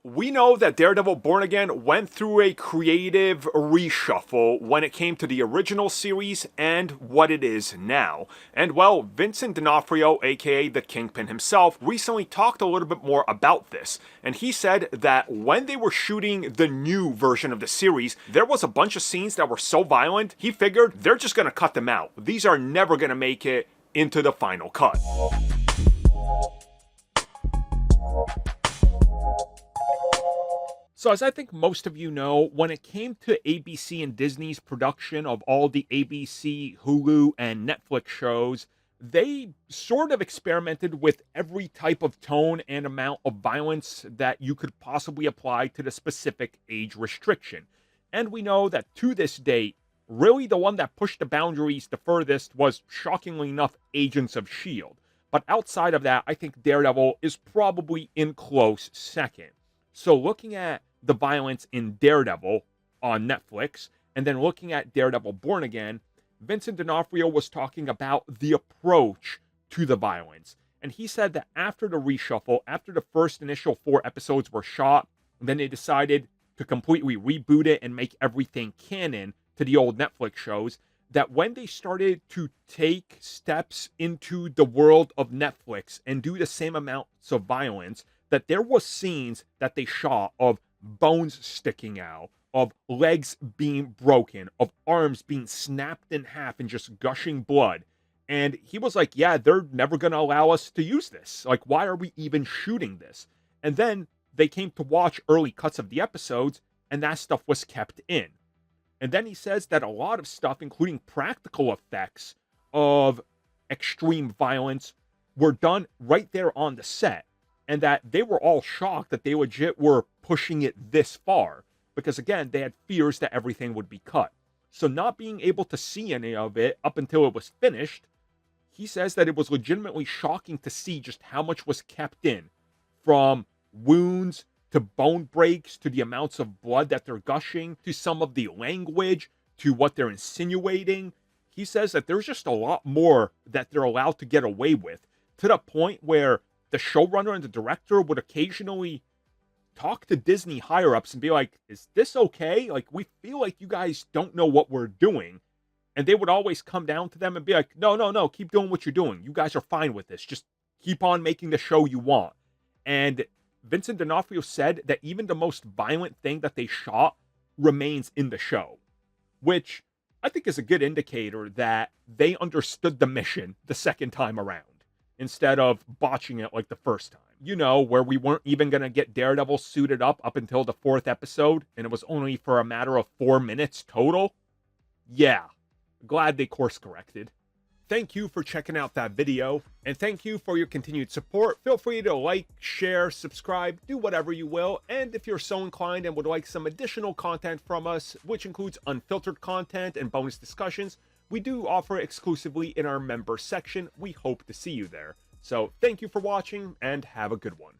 We know that Daredevil Born Again went through a creative reshuffle when it came to the original series and what it is now. And well, Vincent D'Onofrio, aka the Kingpin himself, recently talked a little bit more about this. And he said that when they were shooting the new version of the series, there was a bunch of scenes that were so violent, he figured they're just gonna cut them out. These are never gonna make it into the final cut. So as I think most of you know, when it came to ABC and Disney's production of all the ABC, Hulu, and Netflix shows, they sort of experimented with every type of tone and amount of violence that you could possibly apply to the specific age restriction. And we know that to this date, really the one that pushed the boundaries the furthest was, shockingly enough, Agents of S.H.I.E.L.D. But outside of that, I think Daredevil is probably in close second. So looking at the violence in Daredevil on Netflix, and then looking at Daredevil Born Again, Vincent D'Onofrio was talking about the approach to the violence. And he said that after the reshuffle, after the first initial 4 episodes were shot, then they decided to completely reboot it and make everything canon to the old Netflix shows, that when they started to take steps into the world of Netflix and do the same amounts of violence, that there was scenes that they shot of bones sticking out, of legs being broken, of arms being snapped in half and just gushing blood. And he was like, yeah, they're never going to allow us to use this. Like, why are we even shooting this? And then they came to watch early cuts of the episodes, and that stuff was kept in. And then he says that a lot of stuff, including practical effects of extreme violence, were done right there on the set. And that they were all shocked that they legit were pushing it this far. Because again, they had fears that everything would be cut. So not being able to see any of it up until it was finished, he says that it was legitimately shocking to see just how much was kept in. From wounds, to bone breaks, to the amounts of blood that they're gushing, to some of the language, to what they're insinuating. He says that there's just a lot more that they're allowed to get away with. To the point where the showrunner and the director would occasionally talk to Disney higher-ups and be like, is this okay? Like, we feel like you guys don't know what we're doing. And they would always come down to them and be like, no, keep doing what you're doing. You guys are fine with this. Just keep on making the show you want. And Vincent D'Onofrio said that even the most violent thing that they shot remains in the show. Which I think is a good indicator that they understood the mission the second time around, instead of botching it like the first time. You know, where we weren't even going to get Daredevil suited up until the 4th episode, and it was only for a matter of 4 minutes total. Yeah, glad they course corrected. Thank you for checking out that video, and thank you for your continued support. Feel free to like, share, subscribe, do whatever you will, and if you're so inclined and would like some additional content from us, which includes unfiltered content and bonus discussions, we do offer exclusively in our member section. We hope to see you there. So thank you for watching, and have a good one.